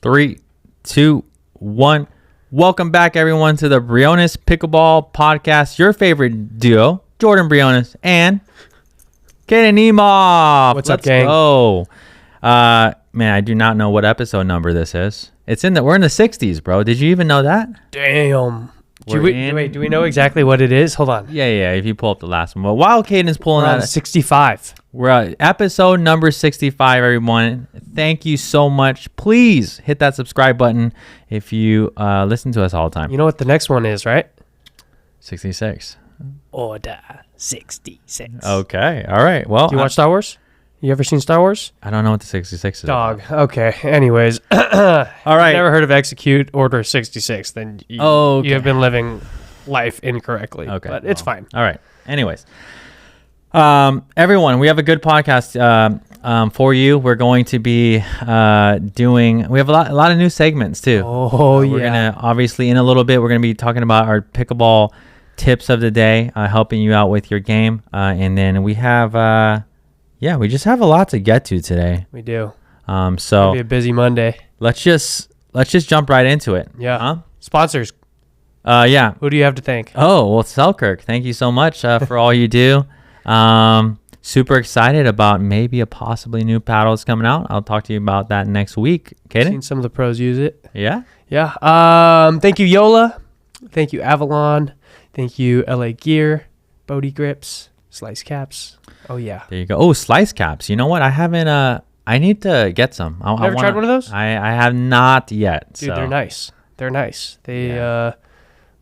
3, 2, 1. Welcome back, everyone, to the Briones Pickleball Podcast. Your favorite duo, Jordan Briones and Caden Nemov. What's up, gang? Go. Man, I do not know what episode number this is. We're in the 60s, bro. Did you even know that? Damn. Do we know exactly what it is? Hold on. Yeah. If you pull up the last one. Well, while Caden's pulling We're on that, 65. we're at episode number 65, everyone. Thank you so much. Please hit that subscribe button if you listen to us all the time. You know what the next one is, right? 66. Order 66. Okay. All right. Well, Do you watch Star Wars? You ever seen Star Wars? I don't know what the 66 is. Dog. Okay. Anyways. All right. Never heard of Execute Order 66. Then you have been living life incorrectly. Okay. But it's fine. All right. Anyways. Everyone, we have a good podcast for you. We're going to be we have a lot of new segments too. Oh, We're gonna obviously in a little bit we're gonna be talking about our pickleball tips of the day, helping you out with your game, and then we have we just have a lot to get to today. We do. So It'll be a busy Monday. let's just jump right into it. Yeah. Huh? Sponsors. Yeah. Who do you have to thank? Oh, well, Selkirk, thank you so much for all you do. Super excited about maybe a possibly new paddles coming out. I'll talk to you about that next week. Caden? Seen some of the pros use it. Yeah? Yeah. Thank you, Yola. Thank you, Avalon. Thank you, LA Gear, Bodie Grips, Slice Caps. Oh, yeah. There you go. Oh, slice caps. You know what? I haven't, I need to get some. Never tried one of those? I have not yet. Dude, so. they're nice. They're nice.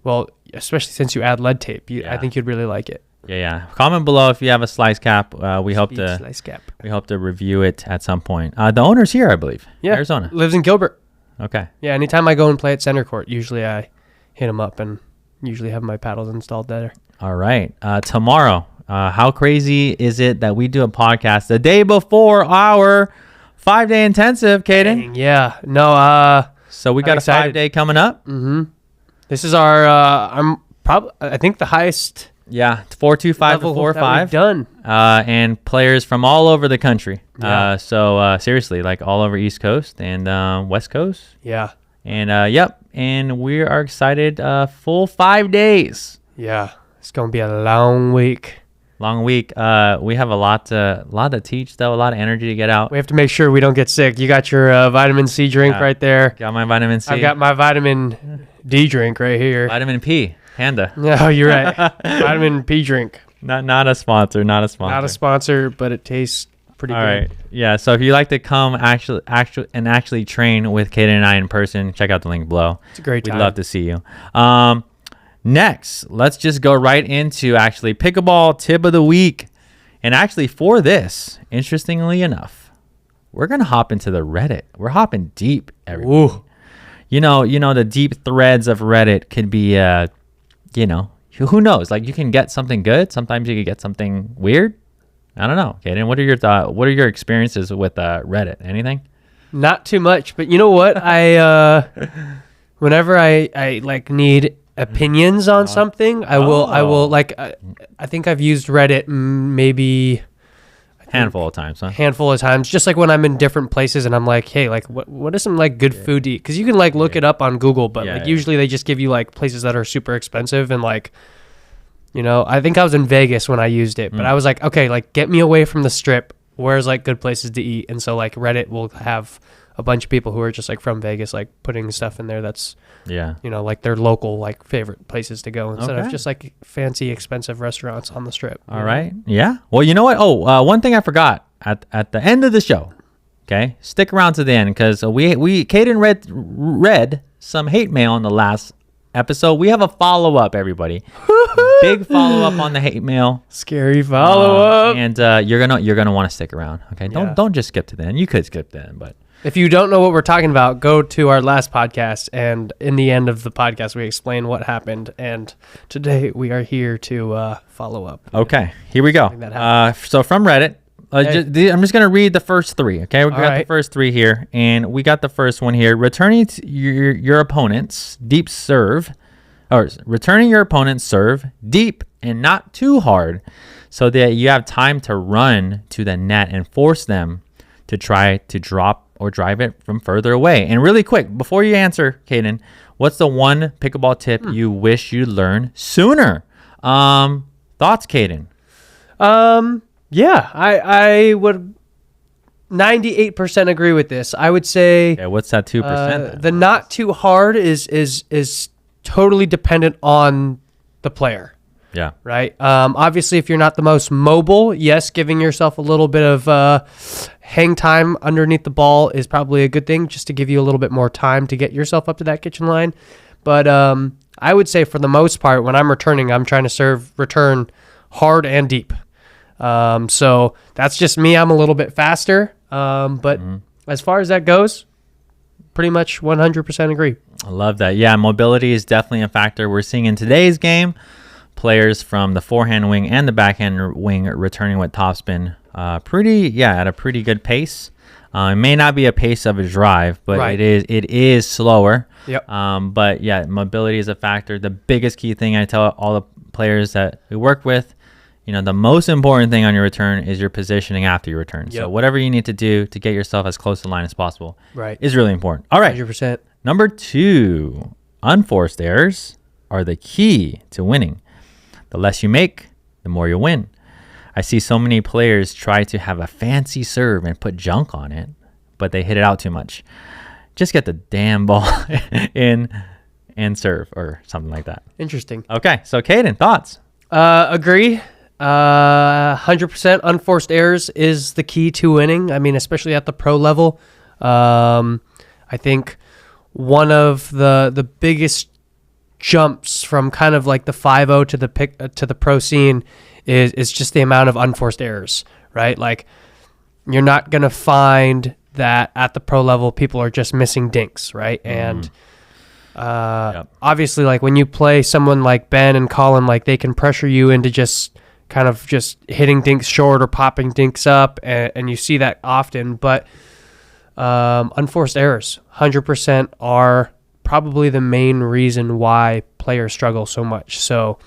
Well, especially since you add lead tape, I think you'd really like it. Yeah. Comment below if you have a slice cap. We hope Slice Cap. we hope to review it at some point. The owner's here, I believe. Yeah. Arizona. Lives in Gilbert. Okay. Yeah, anytime I go and play at center court, usually I hit him up and usually have my paddles installed there. All right. Tomorrow, how crazy is it that we do a podcast the day before our 5-day intensive, Caden? Dang, yeah. No, So we got a excited. 5-day coming up. Mm-hmm. This is our, I think the highest 425 to level 45. that we've done. And players from all over the country. Yeah. So seriously, like all over East Coast and West Coast. Yeah. And and we are excited. Full 5 days. Yeah. It's going to be a long week. Long week. We have a lot to teach, though. A lot of energy to get out. We have to make sure we don't get sick. You got your vitamin C drink right there. Got my vitamin C. I've got my vitamin D drink right here. Vitamin P. Panda. No, you're right. Vitamin P drink. Not a sponsor. Not a sponsor. Not a sponsor, but it tastes pretty All good. right. Yeah. So if you like to come actually train with Caden and I in person, check out the link below. It's a great time. We'd love to see you. Next, let's just go right into actually pickleball tip of the week. And actually for this, interestingly enough, we're going to hop into the Reddit. We're hopping deep, everybody. Ooh. You know, the deep threads of Reddit could be, who knows? Like you can get something good. Sometimes you can get something weird. I don't know. Caden, what are your thoughts? What are your experiences with Reddit? Anything? Not too much, but you know what? Whenever I like need opinions on something, I will like, I think I've used Reddit maybe Handful of times, huh? handful of times, just like when I'm in different places and I'm like, hey, like what is some like good food to eat? Because you can like look it up on Google, but usually they just give you like places that are super expensive and like, I think I was in Vegas when I used it, but I was like, okay, like get me away from the strip. Where's like good places to eat? And so like Reddit will have a bunch of people who are just like from Vegas, like putting stuff in there that's like their local like favorite places to go instead of just like fancy expensive restaurants on the strip. All right. Yeah. Well, you know what? Oh, one thing I forgot at the end of the show. Okay, stick around to the end because Caden read some hate mail in the last episode. We have a follow up, everybody. Big follow up on the hate mail. Scary follow up. And you're gonna want to stick around. Okay. Don't just skip to the end. You could skip the end, but. If you don't know what we're talking about, go to our last podcast, and in the end of the podcast, we explain what happened. And today we are here to follow up. Okay, here we go. So from Reddit, I'm just going to read the first three, okay? We got the first three here, and we got the first one here. Returning to your opponent's deep serve, or returning your opponent's serve deep and not too hard so that you have time to run to the net and force them to try to drop or drive it from further away. And really quick, before you answer, Caden, what's the one pickleball tip you wish you learned sooner? Thoughts, Caden? Yeah, I would 98% agree with this. I would say. Okay, what's that 2%? The not too hard is totally dependent on the player. Yeah. Right. Obviously, if you're not the most mobile, yes, giving yourself a little bit of hang time underneath the ball is probably a good thing, just to give you a little bit more time to get yourself up to that kitchen line. But I would say for the most part, when I'm returning, I'm trying to return hard and deep. So that's just me. I'm a little bit faster. But as far as that goes, pretty much 100% agree. I love that. Yeah, mobility is definitely a factor. We're seeing in today's game players from the forehand wing and the backhand wing returning with topspin at a pretty good pace. It may not be a pace of a drive, but right. it is slower. Yep. But yeah, mobility is a factor. The biggest key thing I tell all the players that we work with, the most important thing on your return is your positioning after your return. Yep. So whatever you need to do to get yourself as close to the line as possible is really important. All right. 100%. Number 2, unforced errors are the key to winning. The less you make, the more you win. I see so many players try to have a fancy serve and put junk on it, but they hit it out too much. Just get the damn ball in and serve or something like that. Interesting. Okay, so Caden, thoughts? Agree. 100% unforced errors is the key to winning. I mean, especially at the pro level. I think one of the biggest jumps from kind of like the 5-0 to the pro scene is just the amount of unforced errors, right? Like, you're not going to find that at the pro level people are just missing dinks, right? And obviously, like, when you play someone like Ben and Colin, like, they can pressure you into just kind of just hitting dinks short or popping dinks up, and you see that often. But unforced errors 100% are probably the main reason why players struggle so much. So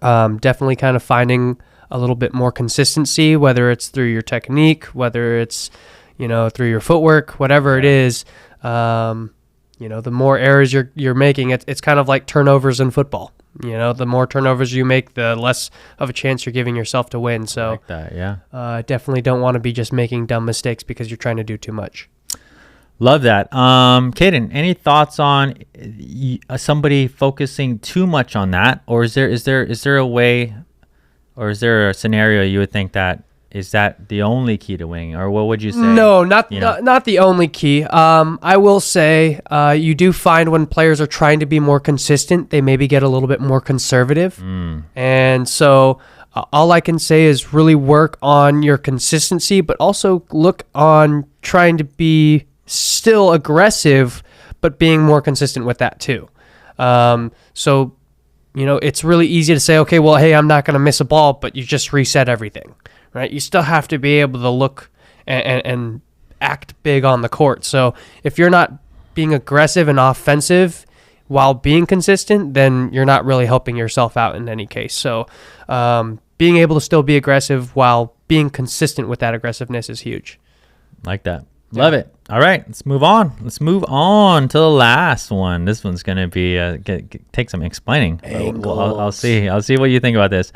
definitely kind of finding a little bit more consistency, whether it's through your technique, whether it's through your footwork, whatever it is. The more errors you're making, it's kind of like turnovers in football. The more turnovers you make, the less of a chance you're giving yourself to win. So like that, yeah. Definitely don't want to be just making dumb mistakes because you're trying to do too much. Love that. Caden, any thoughts on somebody focusing too much on that, or is there a way, or is there a scenario you would think that is that the only key to winning, or what would you say? No, not the only key. I will say you do find when players are trying to be more consistent, they maybe get a little bit more conservative, and so all I can say is really work on your consistency, but also look on trying to be still aggressive, but being more consistent with that too. So, it's really easy to say, okay, well, hey, I'm not going to miss a ball, but you just reset everything, right? You still have to be able to look and act big on the court. So if you're not being aggressive and offensive while being consistent, then you're not really helping yourself out in any case. So being able to still be aggressive while being consistent with that aggressiveness is huge. Like that. Love it. All right, let's move on. Let's move on to the last one. This one's going to be take some explaining. I'll see what you think about this.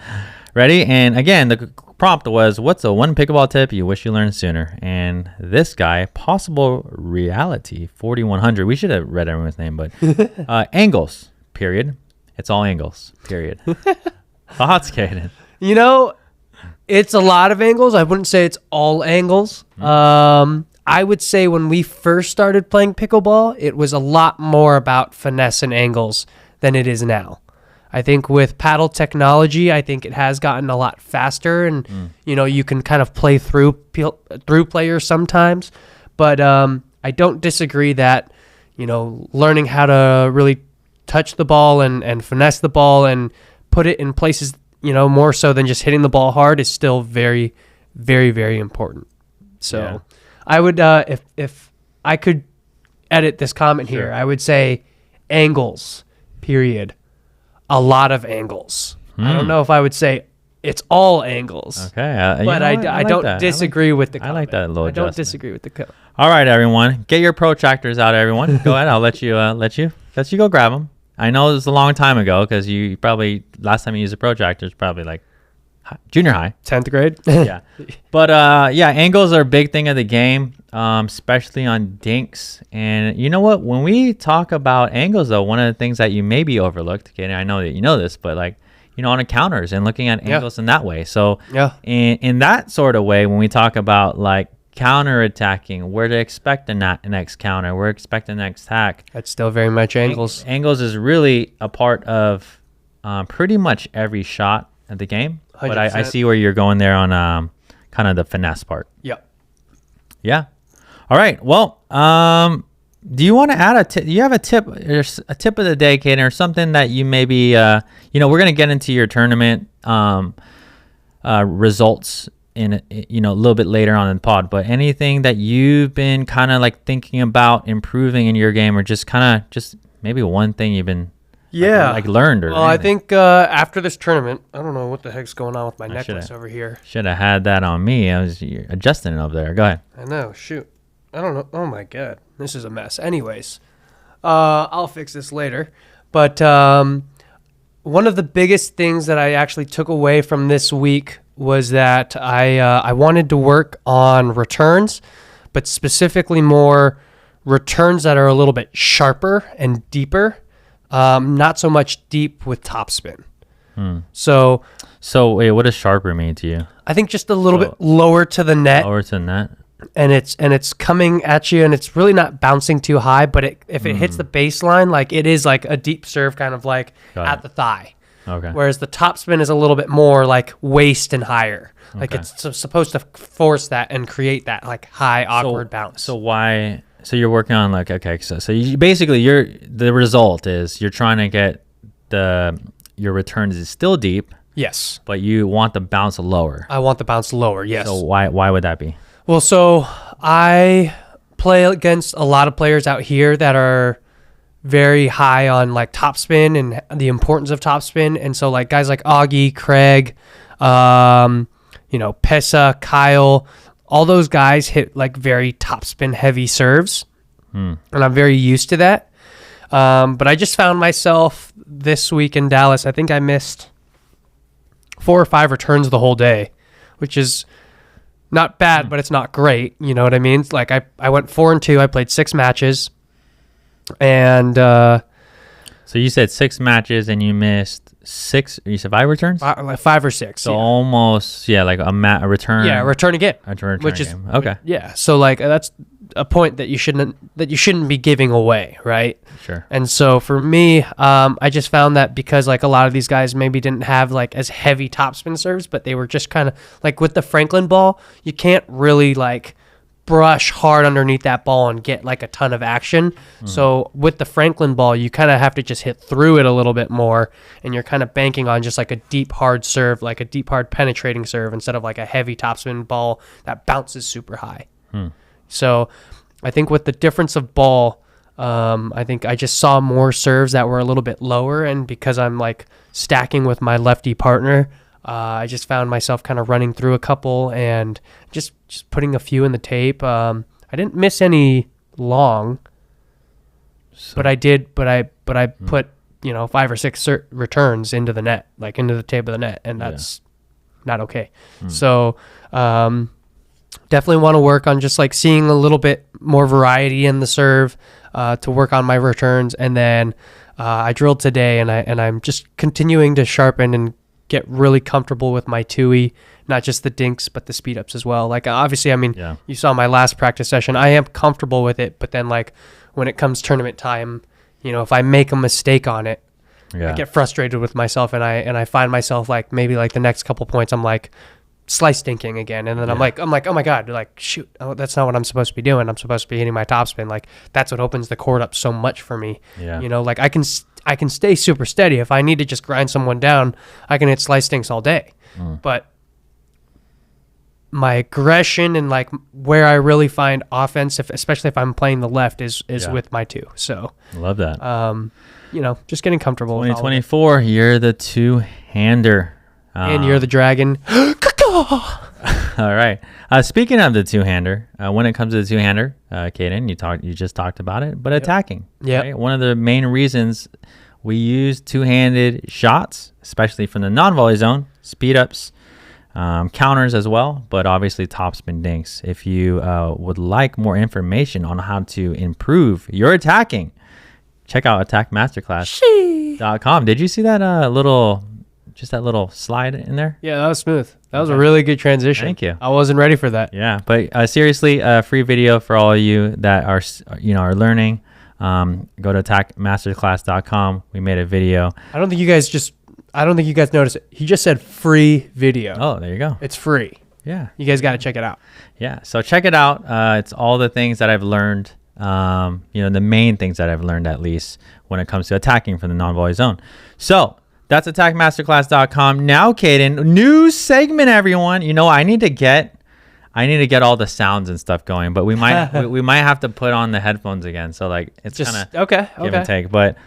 Ready? And again, the prompt was, what's the one pickleball tip you wish you learned sooner? And this guy, Possible Reality 4100. We should have read everyone's name, but angles, period. It's all angles, period. Thoughts, Caden? It's a lot of angles. I wouldn't say it's all angles. I would say when we first started playing pickleball, it was a lot more about finesse and angles than it is now. I think with paddle technology, I think it has gotten a lot faster, and you can kind of play through players sometimes. But I don't disagree that learning how to really touch the ball and finesse the ball and put it in places more so than just hitting the ball hard is still very, very, very important. So. Yeah. I would, if I could edit this comment here, I would say angles, period. A lot of angles. I don't know if I would say it's all angles. Okay. But I don't disagree with the comment. I like that little adjustment. I don't disagree with the comment. All right, everyone. Get your protractors out, everyone. Go ahead. I'll let you go grab them. I know it was a long time ago because you probably, last time you used a protractor is probably like junior high. 10th grade. Yeah. But angles are a big thing of the game, especially on dinks. And you know what? When we talk about angles, though, one of the things that you maybe overlooked, okay, I know that you know this, but like, on encounters and looking at angles in that way. So in that sort of way, when we talk about like counter attacking, where to expect the next counter, where to expect the next attack, that's still very much angles. Angles is really a part of pretty much every shot of the game. 100%. But I see where you're going there on kind of the finesse part. Yeah. All right. Well, do you want to add a tip? Do you have a tip of the day, Caden, or something that you maybe we're going to get into your tournament results in a little bit later on in the pod, but anything that you've been kind of like thinking about improving in your game, or just maybe one thing you've been learned, or I think after this tournament, I don't know what the heck's going on with my necklace over here. Should have had that on me. I was adjusting it over there. Go ahead. I know. Shoot, I don't know. Oh my god, this is a mess. Anyways, I'll fix this later. But one of the biggest things that I actually took away from this week was that I wanted to work on returns, but specifically more returns that are a little bit sharper and deeper, not so much deep with topspin. So wait, what does sharper mean to you? I think just a little bit lower to the net. Lower to the net. And it's coming at you, and it's really not bouncing too high, but if it hits the baseline, like it is like a deep serve kind of like at the thigh. Okay. Whereas the topspin is a little bit more like waist and higher. Okay. Like it's supposed to force that and create that like high awkward bounce. So why? So you're working on like, okay, so you basically the result is you're trying to get your returns is still deep. Yes. But you want the bounce lower. I want the bounce lower. Yes. So why would that be? Well, so I play against a lot of players out here that are very high on like topspin and the importance of topspin. And so like guys like Augie, Craig, Pesa, Kyle, all those guys hit like very topspin heavy serves. And I'm very used to that. But I just found myself this week in Dallas, I think I missed 4 or 5 returns the whole day, which is not bad, but it's not great. You know what I mean? It's like I went 4-2. I played 6 matches. And so you said 6 matches and you missed 6. You said 5 returns? 5 or 6. So almost like a return. Yeah, a return again. A return which game. Is okay. Yeah. So like that's a point that you shouldn't be giving away, right? Sure. And so for me, I just found that because like a lot of these guys maybe didn't have like as heavy topspin serves, but they were just kind of like with the Franklin ball, you can't really like brush hard underneath that ball and get like a ton of action. So with the Franklin ball, you kind of have to just hit through it a little bit more, and you're kind of banking on just like a deep hard serve, like a deep hard penetrating serve instead of like a heavy topspin ball that bounces super high. So I think with the difference of ball, I think I just saw more serves that were a little bit lower, and because I'm like stacking with my lefty partner, I just found myself kind of running through a couple and just putting a few in the tape. I didn't miss any long, but I did. But I put 5 or 6 returns into the net, like into the tape of the net, and that's not okay. So definitely want to work on just like seeing a little bit more variety in the serve to work on my returns, and then I drilled today, and I'm just continuing to sharpen and get really comfortable with my Tui, not just the dinks, but the speed ups as well. Like obviously, I mean, you saw my last practice session. I am comfortable with it, but then like when it comes tournament time, if I make a mistake on it, I get frustrated with myself, and I find myself like maybe like the next couple points, I'm like slice dinking again, and then I'm like, oh my god, like shoot, that's not what I'm supposed to be doing. I'm supposed to be hitting my topspin. Like that's what opens the court up so much for me. Like I can stay super steady. If I need to just grind someone down, I can hit slice dinks all day. But my aggression and like where I really find offense, especially if I'm playing the left, is with my 2. So love that. Just getting comfortable. 2024, you're the 2-hander. And you're the dragon. All right. Speaking of the two-hander, when it comes to the two-hander, Caden, you just talked about it, but attacking. Yeah. Right? One of the main reasons we use two-handed shots, especially from the non-volley zone, speed-ups, counters as well, but obviously topspin dinks. If you would like more information on how to improve your attacking, check out attackmasterclass.com. Did you see that little slide in there? Yeah, that was smooth. That was a really good transition. Thank you. I wasn't ready for that. Yeah, but seriously, free video for all of you that are learning. Go to attackmasterclass.com. We made a video. I don't think you guys noticed it. He just said free video. Oh, there you go. It's free. Yeah. You guys got to check it out. Yeah. So check it out. It's all the things that I've learned. The main things that I've learned, at least when it comes to attacking from the non-volley zone. So that's attackmasterclass.com. Now, Caden, new segment, everyone. I need to get all the sounds and stuff going, but we might we might have to put on the headphones again. So like it's just kind of okay, give and take. But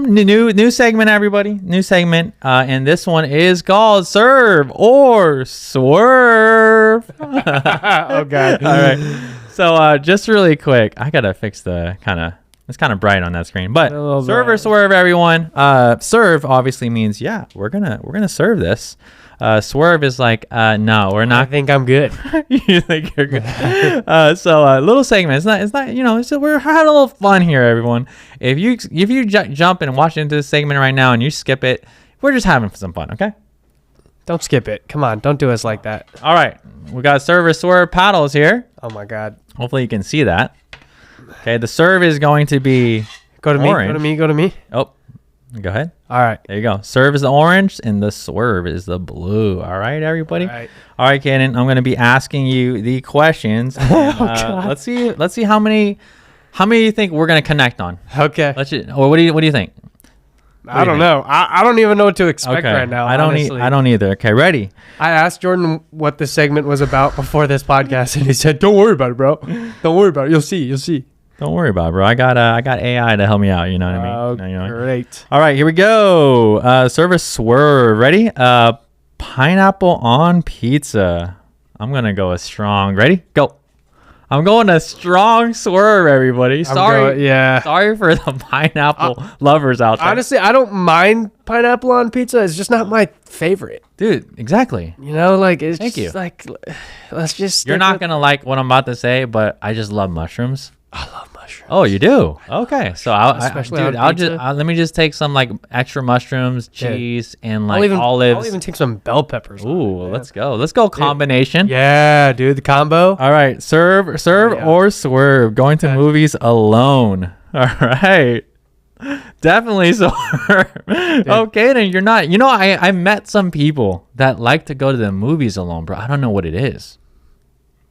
new segment, everybody. New segment, and this one is called Serve or Swerve. Oh God! All right. So just really quick, I gotta fix the it's kind of bright on that screen, but serve or swerve, everyone. Serve obviously means we're gonna serve this. Swerve is like no, we're not. I think I'm good. You think you're good? So little segment. It's not. We're having a little fun here, everyone. If you jump and watch into this segment right now and you skip it, we're just having some fun. Okay. Don't skip it. Come on, don't do us like that. All right, we got serve or swerve paddles here. Oh my God. Hopefully you can see that. Okay, the serve is going to be orange. Go to me. Oh, go ahead. All right. There you go. Serve is the orange and the swerve is the blue. All right, everybody. All right, Caden. I'm going to be asking you the questions. And, let's see how many you think we're going to connect on. Okay. What do you think? I don't know. I don't even know what to expect right now. I don't either. Okay, ready? I asked Jordan what the segment was about before this podcast, and he said, "Don't worry about it, bro. Don't worry about it. You'll see. Don't worry about it, bro. I got AI to help me out. You know what I mean? Great. All right, here we go. Serve or swerve. Ready? Pineapple on pizza. I'm gonna go a strong. Ready? Go. I'm going a strong swerve, everybody. Sorry for the pineapple lovers out there. Honestly, I don't mind pineapple on pizza. It's just not my favorite. Dude, exactly. It's Thank you. Like, let's just... You're not going to like what I'm about to say, but I just love mushrooms. I love mushrooms. Oh, you do? Okay. So let me just take some like extra mushrooms, cheese, and like olives. I'll even take some bell peppers. Ooh, let's go. Let's go combination. Yeah, dude, the combo. All right. Serve or swerve. Going to movies alone. All right. Definitely swerve. Okay, then you're not. I met some people that like to go to the movies alone, bro. I don't know what it is.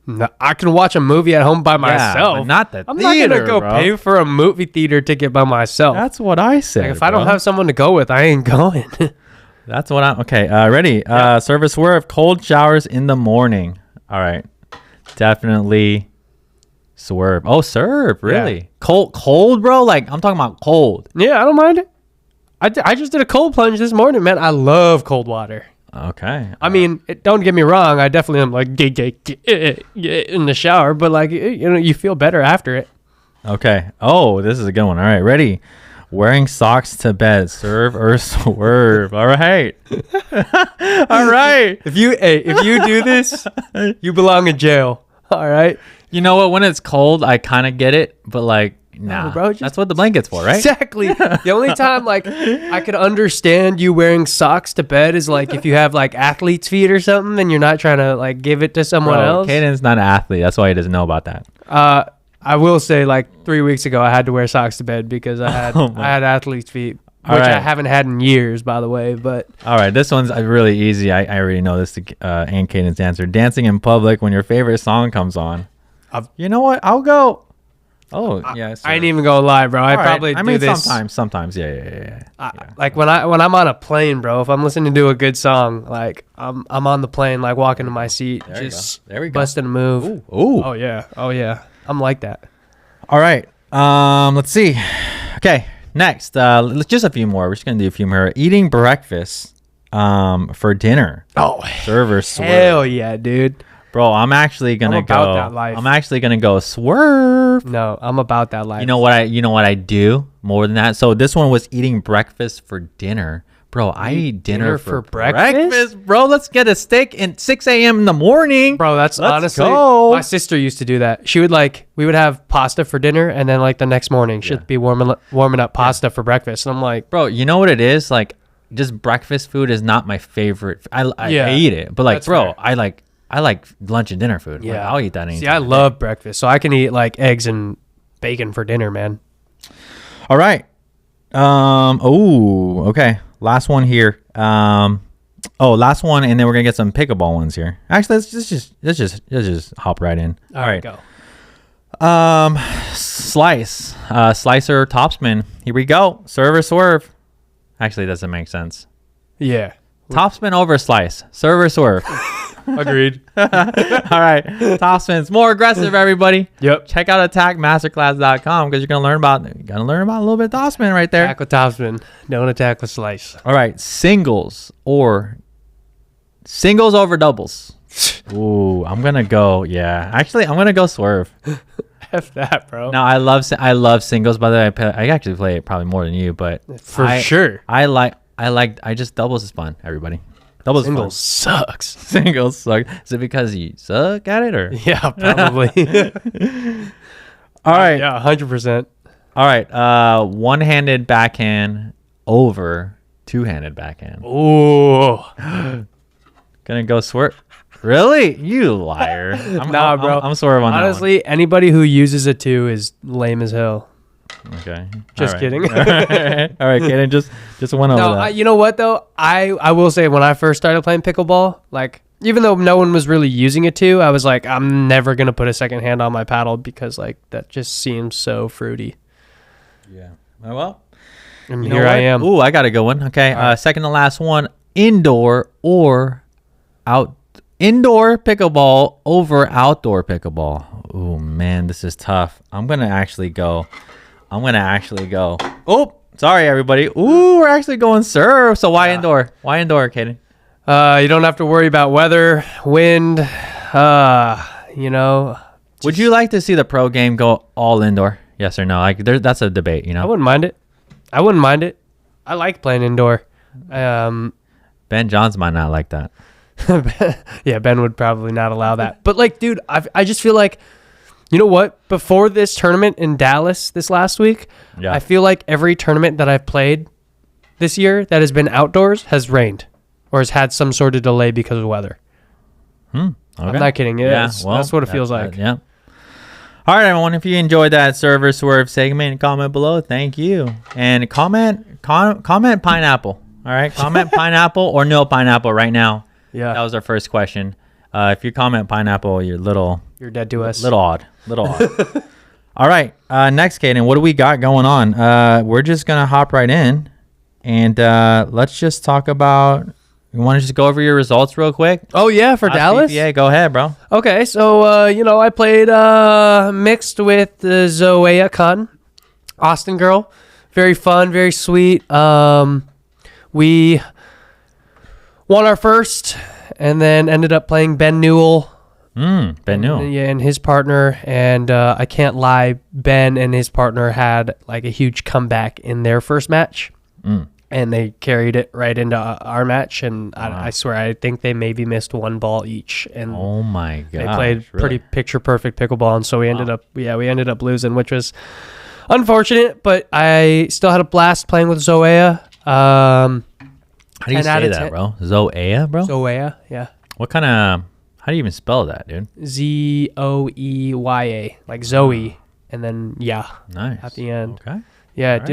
No, I can watch a movie at home by myself. But not the I'm theater, not gonna go pay for a movie theater ticket by myself. That's what I said. If I don't have someone to go with, I ain't going. That's what I'm. Okay, ready? Serve or swerve. Cold showers in the morning. All right, definitely swerve. Oh, serve. Really? Yeah. Cold, bro. Like I'm talking about cold. Yeah, I don't mind it. I just did a cold plunge this morning, man. I love cold water. Okay. I mean, don't get me wrong. I definitely am like in the shower, but like you feel better after it. Okay. Oh, this is a good one. All right, ready? Wearing socks to bed. Serve or swerve. All right. All right. If you do this, you belong in jail. All right. You know what? When it's cold, I kind of get it, but like. Nah, no, bro, that's what the blanket's for, right? Exactly. The only time like I could understand you wearing socks to bed is like if you have like athlete's feet or something and you're not trying to like give it to someone else. Caden's not an athlete. That's why he doesn't know about that. I will say like 3 weeks ago I had to wear socks to bed because I had athlete's feet, which I haven't had in years, by the way. But all right, this one's really easy. I already know this. And Caden's answer: dancing in public when your favorite song comes on. You know what? I'll go. Oh yeah, I ain't even gonna lie, bro. I probably do this sometimes. Yeah. Like when I'm on a plane, bro. If I'm listening to a good song, like I'm on the plane, like walking to my seat, there we go. Busting a move. Ooh. Oh yeah. I'm like that. All right. Let's see. Okay, next. Just a few more. We're just gonna do a few more. Eating breakfast for dinner. Oh, Server Swerve. hell yeah, dude. Bro, I'm actually gonna about that life. I'm actually gonna go Swerve. No, I'm about that life. You know what I do more than that? So this one was eating breakfast for dinner. Bro, I eat dinner for breakfast. Bro, let's get a steak at 6 a.m. in the morning. Bro, that's Let's honestly, go. my sister used to do that. She would we would have pasta for dinner, and then the next morning she'd be warming up pasta for breakfast. And I'm like, bro, you know what it is? Like, just breakfast food is not my favorite. I eat it, but That's bro, fair. I like lunch and dinner food. yeah, Like, I'll eat that anytime. See, I love breakfast, so I can eat eggs and bacon for dinner, man. All right. Oh, okay. Last one here. Last one, and then we're gonna get some pickleball ones here. Actually, let's just hop right in. All right, go. Slicer Topspin. Here we go. Serve or swerve. Actually, it doesn't make sense. Yeah. Topspin over slice. Serve or swerve. Agreed. All right. Topspin's more aggressive, everybody. Yep. Check out attackmasterclass.com because you're gonna learn about a little bit of topspin right there. Attack with topspin. Don't attack with slice. All right, singles over doubles. Ooh, I'm gonna go. Yeah, actually, I'm gonna go swerve. F that, bro. No, I love singles. By the way, I actually play it probably more than you, but For sure. I just doubles is fun. Everybody, doubles Singles is fun. sucks. Singles suck. Is it because you suck at it, or? Yeah, probably. All right. Yeah, 100%. All right. One-handed backhand over two-handed backhand. Ooh. Gonna go swerve. Really? You liar. Nah, bro. I'm swerve on Honestly, anybody who uses a 2 is lame as hell. that one. Okay. Just All right. kidding. All right, Kaden, just went over No, that. you know what though? I will say when I first started playing pickleball, even though no one was really using it to, I was like, I'm never gonna put a second hand on my paddle because that just seems so fruity. Yeah. Well, And you know here I what? am. Ooh, I got a good one. Okay. Second to last one. Indoor or out. Indoor pickleball over outdoor pickleball. Ooh, man, this is tough. I'm gonna actually go. Oh, sorry, everybody. Ooh, we're actually going serve. So why indoor? Why indoor, Caden? You don't have to worry about weather, wind. Would you like to see the pro game go all indoor? Yes or no? That's a debate. I wouldn't mind it. I like playing indoor. Ben Johns might not like that. Yeah, Ben would probably not allow that. But dude, I just feel like, you know what? Before this tournament in Dallas this last week, Yeah. I feel like every tournament that I've played this year that has been outdoors has rained or has had some sort of delay because of weather. Okay. I'm not kidding. That's what it feels like. Yeah. All right, everyone. If you enjoyed that server swerve segment, comment below. Thank you, and comment pineapple. All right, comment pineapple or no pineapple right now. Yeah. That was our first question. If you comment pineapple, you're dead to us. Little odd. All right. Next, Caden, what do we got going on? We're just gonna hop right in, and let's just talk about. You want to just go over your results real quick? Oh yeah, for Dallas. Yeah, go ahead, bro. Okay, so I played mixed with Zoea Khan, Austin girl, very fun, very sweet. We won our first, and then ended up playing Ben Newell. Ben Newell. Yeah, and his partner. And I can't lie, Ben and his partner had a huge comeback in their first match. And they carried it right into our match. And I swear, I think they maybe missed one ball each. And oh my god, they played pretty picture perfect pickleball. And so we ended up losing, which was unfortunate. But I still had a blast playing with Zoea. How do you say that, bro? Zoea, bro? Zoea, yeah. What kind of... How do you even spell that, dude? Zoeya, like Zoe, and then Nice. at the end. Okay. Yeah. Right.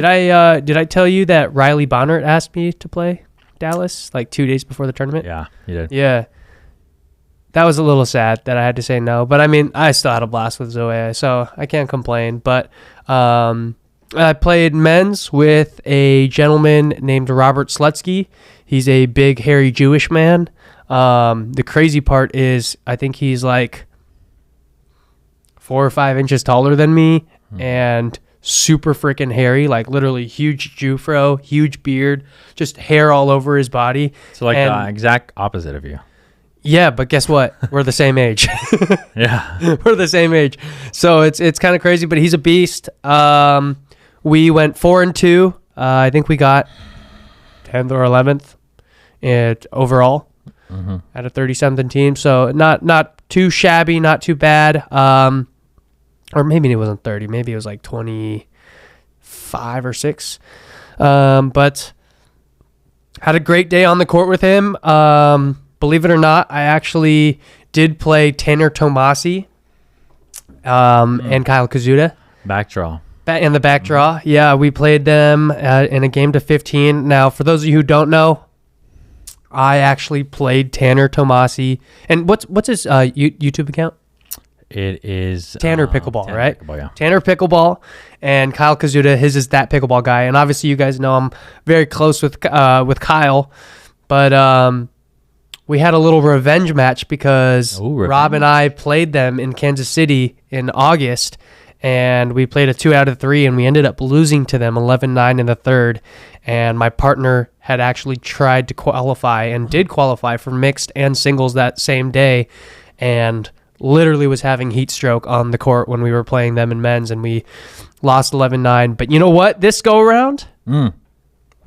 Did I tell you that Riley Bonnert asked me to play Dallas 2 days before the tournament? Yeah, you did. Yeah. That was a little sad that I had to say no, but I mean, I still had a blast with Zoe, so I can't complain. But I played men's with a gentleman named Robert Slutsky. He's a big, hairy Jewish man. The crazy part is I think he's 4 or 5 inches taller than me and super freaking hairy, like literally huge Jufro, huge beard, just hair all over his body. So like the exact opposite of you. Yeah, but guess what? We're the same age. Yeah. We're the same age. So it's kind of crazy, but he's a beast. We went 4-2. I think we got 10th or 11th overall at a 30-something team. So not too shabby, not too bad. Or maybe it wasn't 30. Maybe it was like 25 or 6. But had a great day on the court with him. Believe it or not, I actually did play Tanner Tomasi and Kyle Kazuda. Back draw. In the back draw. Yeah, we played them in a game to 15. Now, for those of you who don't know, I actually played Tanner Tomasi. And what's his YouTube account? It is Tanner Pickleball, Tanner right? Pickleball, yeah. Tanner Pickleball and Kyle Kazuda. His is That Pickleball Guy. And obviously, you guys know I'm very close with Kyle. But we had a little revenge match because Rob and I played them in Kansas City in August. And we played a 2 out of 3, and we ended up losing to them 11-9 in the third. And my partner had actually tried to qualify and did qualify for mixed and singles that same day, and literally was having heat stroke on the court when we were playing them in men's, and we lost 11-9. But you know what? This go around,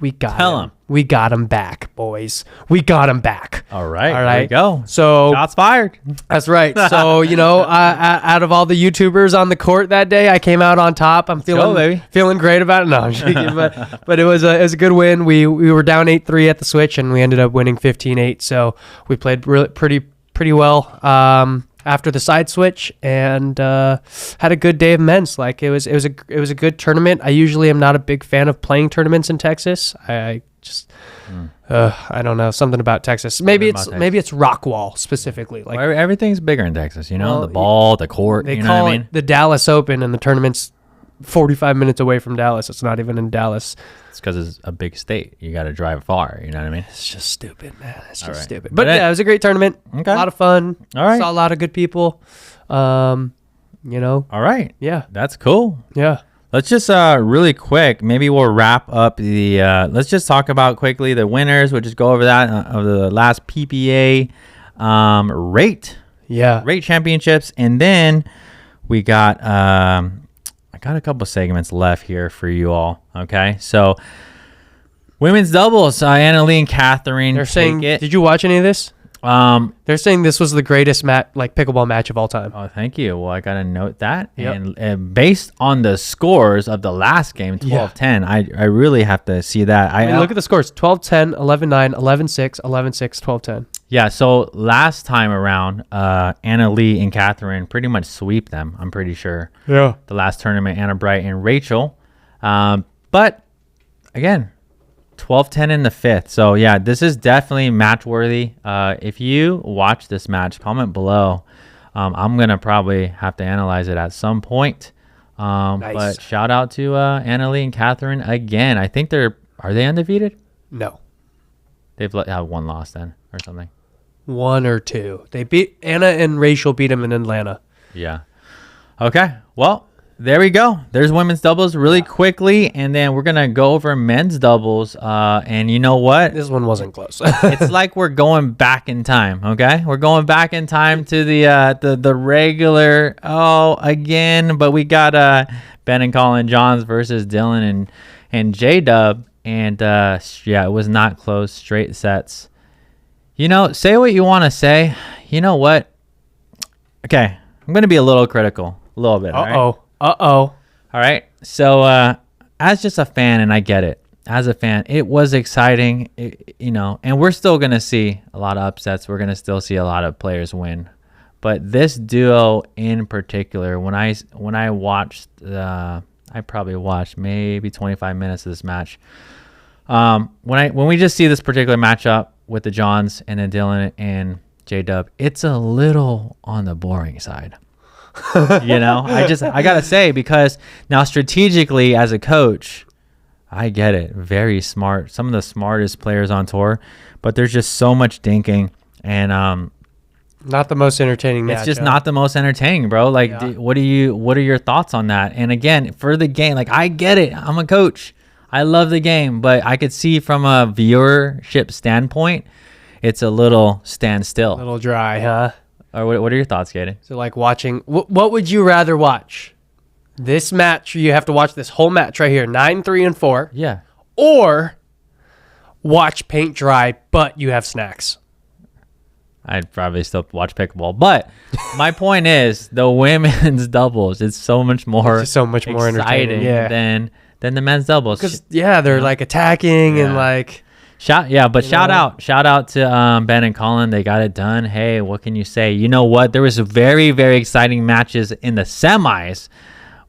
we got him. We got him back, boys. We got him back. All right. There you go. So shots fired. That's right. So, out of all the YouTubers on the court that day, I came out on top. I'm feeling great about it. No, I'm joking, but it was a good win. We were down 8-3 at the switch, and we ended up winning 15-8. So we played pretty well after the side switch, and had a good day of men's. Like it was a good tournament. I usually am not a big fan of playing tournaments in Texas. I just I don't know, something about Texas. Maybe it's Rockwall specifically. Like everything's bigger in Texas, the ball, the court. They call it the Dallas Open, and the tournament's 45 minutes away from Dallas. It's not even in Dallas. It's because it's a big state. You got to drive far. You know what I mean? It's just stupid, man. It's just stupid. But yeah, it was a great tournament. Okay. A lot of fun. All right. Saw a lot of good people. All right. Yeah. That's cool. Yeah. Let's just really quick, maybe we'll wrap up the let's just talk about quickly the winners. We'll just go over that of the last PPA rate championships, and then we got I got a couple segments left here for you all. Okay, so women's doubles, Anna Lee and Catherine. They're saying, did you watch any of this? They're saying this was the greatest pickleball match of all time. Oh, thank you. Well, I gotta note that. Yep. And based on the scores of the last game, 12-10, I really have to see that. I mean, look at the scores: 12-10, 11-9, 11-6, 11-6, 12-10. Yeah. So last time around, Anna Lee and Catherine pretty much sweep them. I'm pretty sure. Yeah. The last tournament, Anna Bright and Rachel. But again, 12-10 in the fifth. So yeah, this is definitely match worthy. If you watch this match, comment below. I'm gonna probably have to analyze it at some point. Nice. But shout out to Anna Lee and Catherine again. I think are they undefeated? No, they've have one loss then or something. 1 or 2. They beat Anna and Rachel beat them in Atlanta. Yeah. Okay. Well, there we go. There's women's doubles really quickly, and then we're gonna go over men's doubles. And you know what? This one wasn't close. It's like we're going back in time. Okay, we're going back in time to the regular. Oh, again, but we got Ben and Colin Johns versus Dylan and J Dub, and yeah, it was not close. Straight sets. Say what you want to say. You know what? Okay, I'm gonna be a little critical, a little bit. All right. So as just a fan, and I get it, as a fan, it was exciting, and we're still going to see a lot of upsets. We're going to still see a lot of players win. But this duo in particular, when I watched, I probably watched maybe 25 minutes of this match. When we just see this particular matchup with the Johns and then Dylan and J-Dub, it's a little on the boring side. I gotta say, because now strategically as a coach, I get it, very smart, some of the smartest players on tour, but there's just so much dinking, and Not the most entertaining match. It's just not the most entertaining, bro. Like, what are your thoughts on that? And again, for the game, like, I get it. I'm a coach. I love the game, but I could see from a viewership standpoint, it's a little standstill. A little dry, huh? Or what are your thoughts, Caden? So, like, watching, what would you rather watch? This match, you have to watch this whole match right here, 9, 3, and 4. Yeah. Or watch paint dry, but you have snacks. I'd probably still watch pickleball, but my point is the women's doubles. It's so much more, entertaining, than the men's doubles. Because they're like attacking and like shout out to Ben and Colin. They got it done. Hey, what can you say? You know what? There was very, very exciting matches in the semis.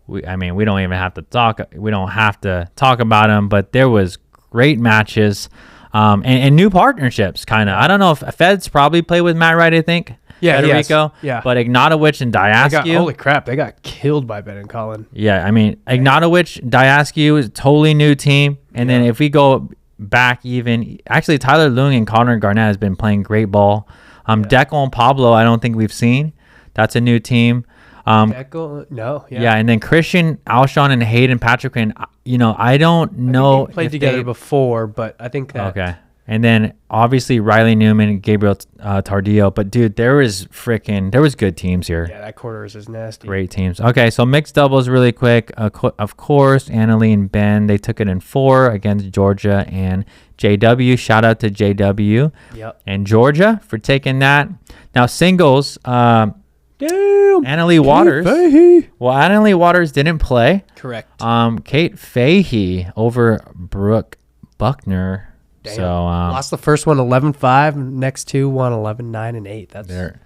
We don't even have to talk. We don't have to talk about them, but there was great matches. And new partnerships, kind of. I don't know if Feds probably play with Matt Wright, I think. Yeah, Federico. Yeah. But Ignatowicz and Diaskew. Holy crap, they got killed by Ben and Colin. Yeah, Ignatowicz, Diaskew is a totally new team. And then if we go back even, actually Tyler Leung and Connor Garnett has been playing great ball. Deco and Pablo, I don't think we've seen. That's a new team. Yeah, and then Christian Alshon and Hayden Patrick, and I don't know. They played together before, but I think that. Okay. And then obviously Riley Newman and Gabriel Tardillo. But dude, there was good teams here. Yeah, that quarter is nasty. Great teams. Okay, so mixed doubles really quick. Of course, Annalie and Ben, they took it in 4 against Georgia and JW. Shout out to JW and Georgia for taking that. Now singles. Damn. Annalie Waters. Well, Annalie Waters didn't play. Correct. Kate Fahey over Brooke Buckner. Damn. So lost the first one 11-5. Next two won 11-9 and 8. That's there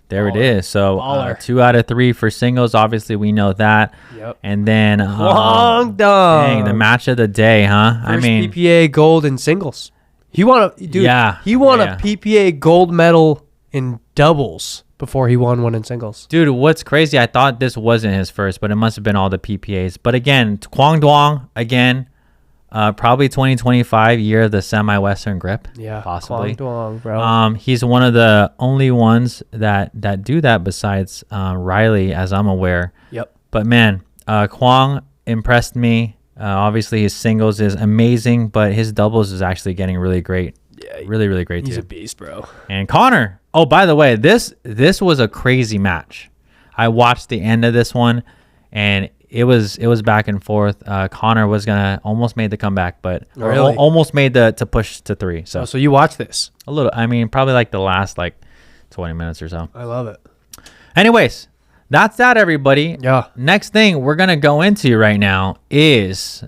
it is. So 2 out of 3 for singles. Obviously, we know that. Yep. And then Guangdong. Dang, the match of the day, huh? First PPA gold in singles. He won a PPA gold medal in doubles before he won one in singles. Dude, what's crazy, I thought this wasn't his first, but it must have been all the PPAs. But again, Guangdong, again, probably 2025 year of the semi-Western grip. Yeah, possibly. Guangdong, bro. He's one of the only ones that do that besides Riley, as I'm aware. Yep. But man, Kwong impressed me. Obviously, his singles is amazing, but his doubles is actually getting really great. Yeah, really, really great. He's too. a beast, bro. And Connor. Oh, by the way, this was a crazy match. I watched the end of this one, and it was back and forth. Connor was almost made the comeback, but almost made to push to 3. So you watched this a little. Probably like the last 20 minutes or so. I love it. Anyways, that's that, everybody. Yeah. Next thing we're gonna go into right now is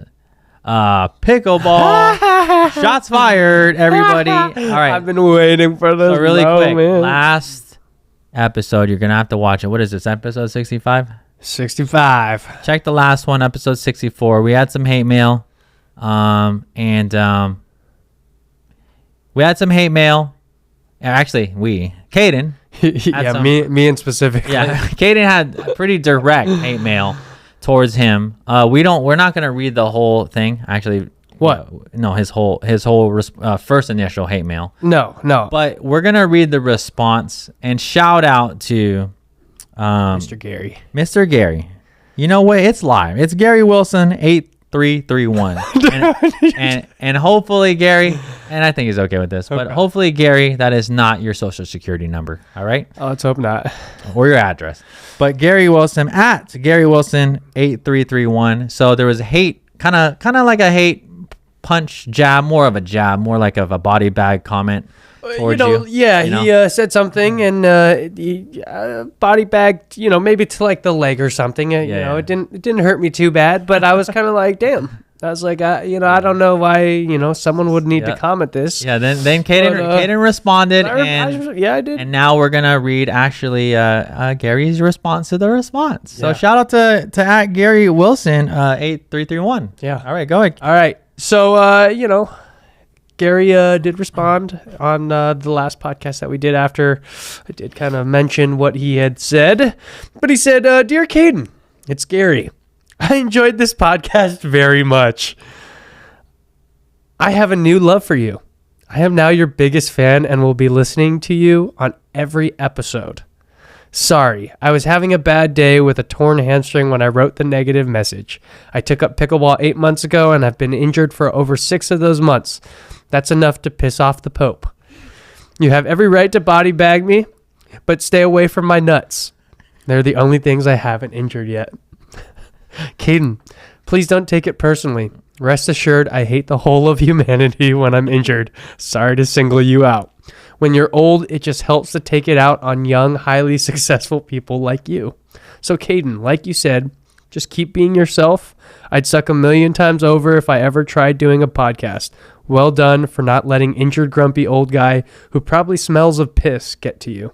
pickleball. Shots fired, everybody. All right. I've been waiting for this. So really quick, man. last episode, you're gonna have to watch it. What is this, episode 65? 65. Check the last one, episode 64. We had some hate mail. We had some hate mail. Actually, Caden. Yeah, me in specific. Yeah, Caden had pretty direct hate mail towards him. We're not gonna read the whole thing. Actually, what? No, his whole first initial hate mail. No. But we're gonna read the response and shout out to Mr. Gary. Mr. Gary. You know what? It's live. It's Gary Wilson 8331. and hopefully Gary, and I think he's okay with this, but hopefully Gary, that is not your social security number. All right. Oh, let's hope not. Or your address. But Gary Wilson at Gary Wilson 8331. So there was hate, kind of like a hate punch jab, more like a body bag comment. He said something and he body bagged, maybe to like the leg or something. It didn't hurt me too bad, but I was kind of like, damn. I was like, I don't know why, someone would need to comment this. Yeah. Then Caden responded, I did. And now we're gonna read actually Gary's response to the response. So shout out to at Gary Wilson 8331. Yeah. All right, go ahead. All right. So Gary did respond on the last podcast that we did after I did kind of mention what he had said. But he said, Dear Caden, it's Gary. I enjoyed this podcast very much. I have a new love for you. I am now your biggest fan and will be listening to you on every episode. Sorry, I was having a bad day with a torn hamstring when I wrote the negative message. I took up pickleball 8 months ago and I've been injured for over 6 of those months. That's enough to piss off the Pope. You have every right to body bag me, but stay away from my nuts. They're the only things I haven't injured yet. Caden, please don't take it personally. Rest assured, I hate the whole of humanity when I'm injured. Sorry to single you out. When you're old, it just helps to take it out on young, highly successful people like you. So, Caden, like you said, just keep being yourself. I'd suck a million times over if I ever tried doing a podcast. Well done for not letting injured, grumpy old guy who probably smells of piss get to you.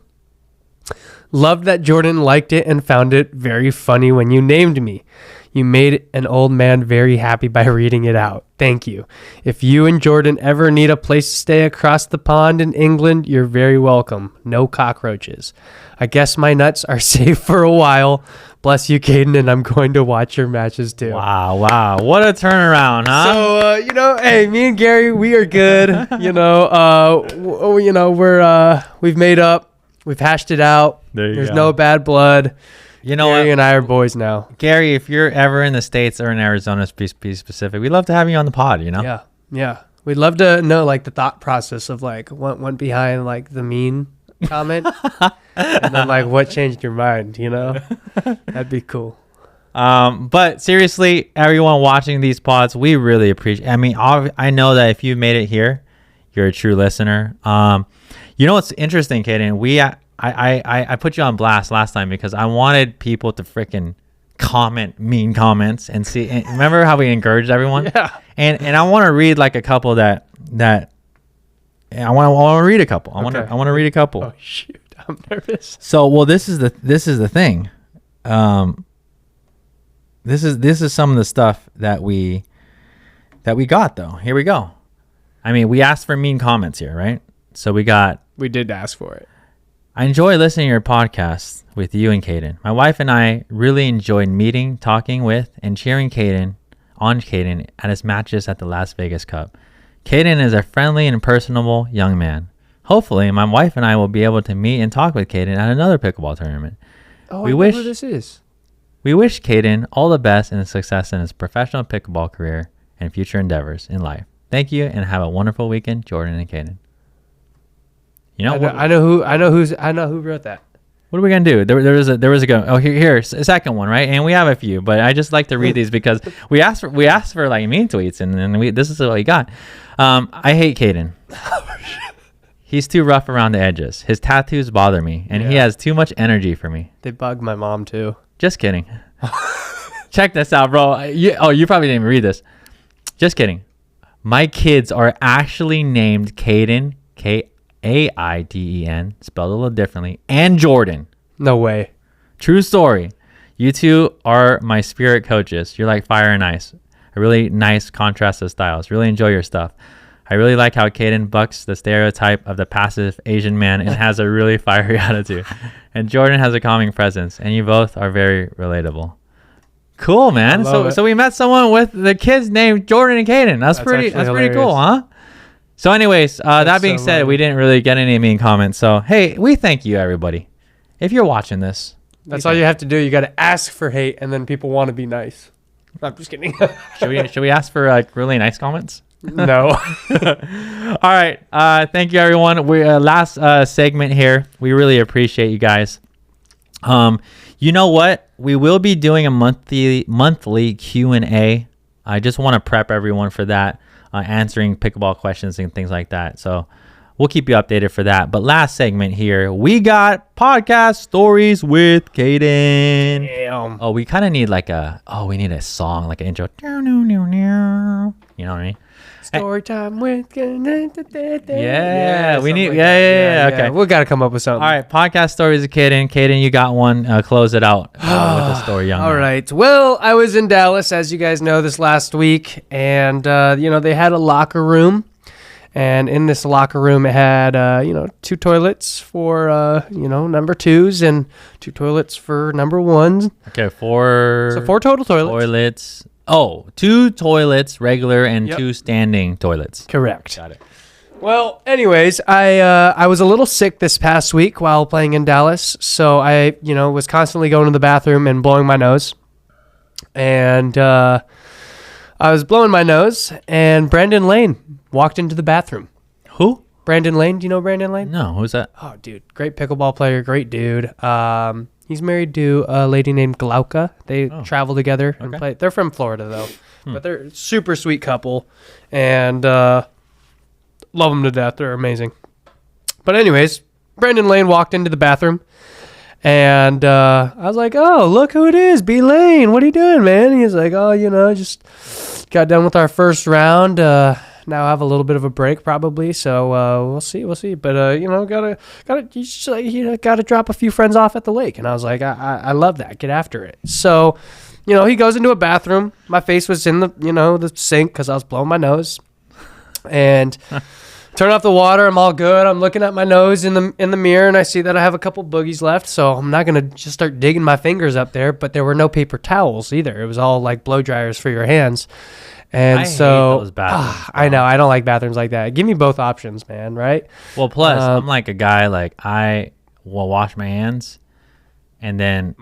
Loved that Jordan liked it and found it very funny when you named me. You made an old man very happy by reading it out. Thank you. If you and Jordan ever need a place to stay across the pond in England, you're very welcome. No cockroaches. I guess my nuts are safe for a while. Bless you, Caden, and I'm going to watch your matches too. Wow. What a turnaround, huh? So, hey, me and Gary, we are good. We've made up. We've hashed it out. There's no bad blood. Gary and I are boys now. Gary, if you're ever in the States or in Arizona, to be specific, we'd love to have you on the pod, Yeah. We'd love to know, the thought process of, what went behind, the mean comment. And then, what changed your mind, That'd be cool. But seriously, everyone watching these pods, we really appreciate. I know that if you made it here, you're a true listener. What's interesting, Caden? I put you on blast last time because I wanted people to freaking comment mean comments and see. And remember how we encouraged everyone? Yeah. And I want to read a couple that I want to read a couple. I want to read a couple. Oh shoot, I'm nervous. So this is the thing. This is some of the stuff that we got though. Here we go. We asked for mean comments here, right? So we did ask for it. I enjoy listening to your podcast with you and Caden. My wife and I really enjoyed meeting, talking with, and cheering on Caden at his matches at the Las Vegas Cup. Caden is a friendly and personable young man. Hopefully, my wife and I will be able to meet and talk with Caden at another pickleball tournament. Oh, I know who this is. We wish Caden all the best and success in his professional pickleball career and future endeavors in life. Thank you and have a wonderful weekend, Jordan and Caden. I know who wrote that. What are we gonna do? There was a go. Oh, here's a second one, right? And we have a few, but I just like to read these because we asked for mean tweets, and then this is what we got. I hate Caden. He's too rough around the edges. His tattoos bother me, and he has too much energy for me. They bug my mom too. Just kidding. Check this out, bro. You probably didn't even read this. Just kidding. My kids are actually named Caden, Kaiden, spelled a little differently, and Jordan. No way. True story. You two are my spirit coaches. You're like fire and ice. A really nice contrast of styles. Really enjoy your stuff. I really like how Caden bucks the stereotype of the passive Asian man and has a really fiery attitude. And Jordan has a calming presence. And you both are very relatable. Cool, man. So we met someone with the kids named Jordan and Caden. That's pretty cool, huh? So anyways, that being said, we didn't really get any mean comments. So, hey, we thank you, everybody. If you're watching this. That's all you have to do. You got to ask for hate, and then people want to be nice. I'm just kidding. Should we ask for really nice comments? No. All right. Thank you, everyone. We last segment here. We really appreciate you guys. You know what? We will be doing a monthly Q&A. I just want to prep everyone for that. Answering pickleball questions and things like that. So we'll keep you updated for that. But last segment here, we got podcast stories with Caden. Damn. Oh, we kind of need we need a song, like an intro. You know what I mean? Story time with yeah, we need okay. We got to come up with something. All right, podcast stories with Caden. Caden, you got one. Close it out with a story, young man. All right. Well, I was in Dallas, as you guys know, this last week, and they had a locker room, and in this locker room it had 2 toilets for number 2s and 2 toilets for number 1s. Okay, 4. So 4 total toilets. Oh, 2 toilets, regular, and 2 standing toilets. Correct. Got it. Well, anyways, I was a little sick this past week while playing in Dallas, so I was constantly going to the bathroom and blowing my nose, and I was blowing my nose, and Brandon Lane walked into the bathroom. Who? Brandon Lane. Do you know Brandon Lane? No, who's that? Oh, dude, great pickleball player, great dude. He's married to a lady named Glauca. They travel together and play. They're from Florida though, but they're a super sweet couple, and love them to death. They're amazing. But anyways, Brandon Lane walked into the bathroom, and I was like, "Oh, look who it is, B Lane. What are you doing, man?" And he's like, "Oh, just got done with our first round. Now I have a little bit of a break probably, so we'll see. But gotta drop a few friends off at the lake." And I was like, I love that. Get after it. So, he goes into a bathroom. My face was in the the sink because I was blowing my nose, and turn off the water. I'm all good. I'm looking at my nose in the mirror, and I see that I have a couple boogies left. So I'm not gonna just start digging my fingers up there. But there were no paper towels either. It was all like blow dryers for your hands. And I hate those bathrooms, I know. I don't like bathrooms like that. Give me both options, man, right? Well, plus, I'm like a guy, like, I will wash my hands, and then,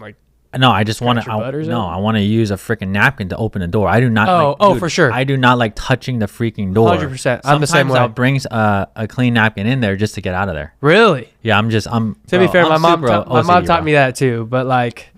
I just want to, I want to use a freaking napkin to open the door. I do not, dude, for sure. I do not like touching the freaking door. 100%. I'm the same way. I'll bring a clean napkin in there just to get out of there. Really? Yeah, to be fair, my mom taught me that too, but like,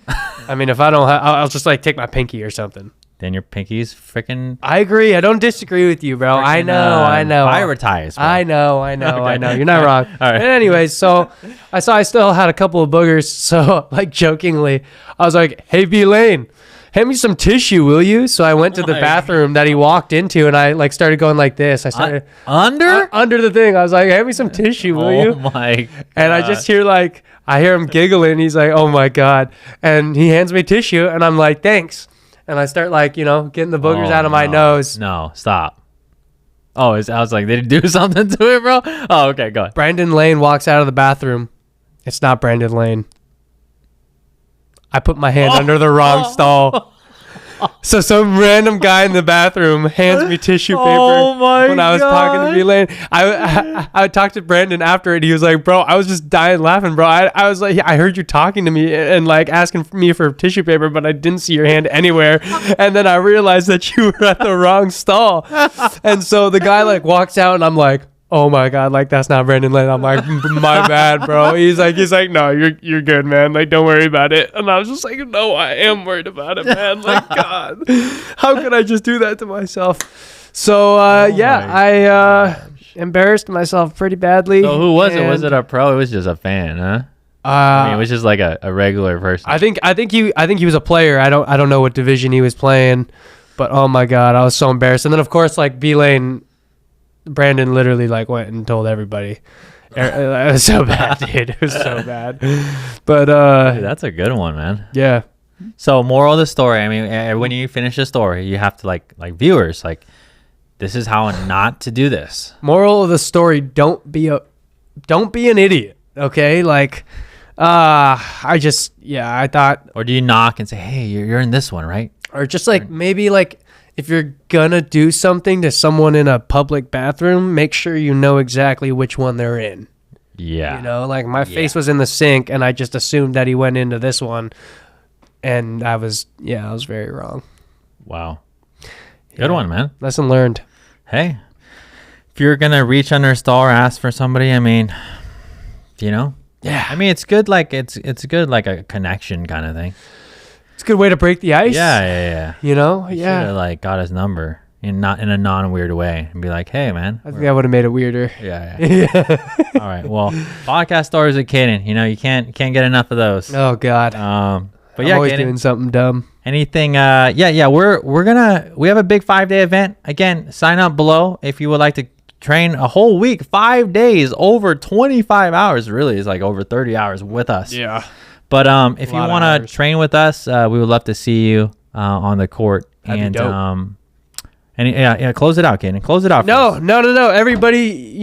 I mean, if I don't have, I'll just like take my pinky or something. Then your pinky's freaking... I agree. I don't disagree with you, bro. I know. Prioritize, bro. I know. Okay. I know. You're not wrong. All right. But anyways, so I still had a couple of boogers. So like jokingly, I was like, "Hey, B Lane, hand me some tissue, will you?" So I went to the bathroom that he walked into, and I like started going like this. I started under the thing. I was like, "Hand me some tissue, will you?" Oh my God. And I just hear I hear him giggling. He's like, "Oh my God." And he hands me tissue, and I'm like, "Thanks." And I start getting the boogers out of my nose. No, stop. Oh, I was like, did he do something to it, bro? Oh, okay, go ahead. Brandon Lane walks out of the bathroom. It's not Brandon Lane. I put my hand under the wrong stall. So some random guy in the bathroom hands me tissue paper when I was talking to B Lane. I talked to Brandon after it. He was like, "Bro, I was just dying laughing, bro. I was like, I heard you talking to me and like asking me for tissue paper, but I didn't see your hand anywhere. And then I realized that you were at the wrong stall." And so the guy like walks out, and I'm like, "Oh my God, like that's not Brandon Lane." I'm like, "My bad, bro." He's like, "No, you're good, man. Like, don't worry about it." And I was just like, "No, I am worried about it, man. Like, God, how could I just do that to myself?" So, I embarrassed myself pretty badly. So who was it? Was it a pro? It was just a fan, huh? I mean, it was just like a regular person. I think he was a player. I don't know what division he was playing, but oh my God, I was so embarrassed. And then of course, like B Lane, Brandon literally like went and told everybody. It was so bad, dude. It was so bad. But dude, that's a good one, man. Yeah. So moral of the story, I mean, when you finish the story, you have to like viewers, like, this is how not to do this. Moral of the story, don't be an idiot. Okay? Like I thought, or do you knock and say, "Hey, you're in this one, right?" Or just like maybe like, if you're gonna do something to someone in a public bathroom, make sure you know exactly which one they're in. Yeah. Like my face was in the sink, and I just assumed that he went into this one, and I was very wrong. Wow. Good one, man. Lesson learned. Hey, if you're gonna reach under a stall or ask for somebody, I mean, yeah. I mean, it's good. Like it's good, like a connection kind of thing. It's a good way to break the ice. Yeah. You should've, like, got his number in a non-weird way and be like, "Hey, man." I think I would have made it weirder. Yeah. All right. Well, podcast stories with Caden. You can't get enough of those. Oh God. But I'm always Caden, doing something dumb. Anything? We have a big 5-day event. Again, sign up below if you would like to train a whole week, 5 days, over 25 hours. Really, is like over 30 hours with us. Yeah. But if you want to train with us, we would love to see you on the court. That'd be dope. And close it out, Caden. Close it out. No. Everybody,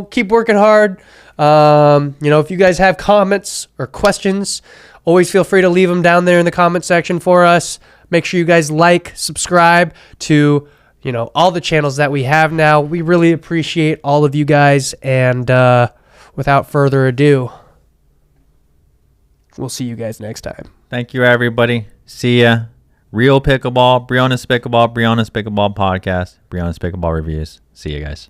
keep working hard. If you guys have comments or questions, always feel free to leave them down there in the comment section for us. Make sure you guys like, subscribe to you know, all the channels that we have now. We really appreciate all of you guys. And without further ado, we'll see you guys next time. Thank you, everybody. See ya. Real Pickleball, Brianna's Pickleball, Brianna's Pickleball Podcast, Brianna's Pickleball Reviews. See you guys.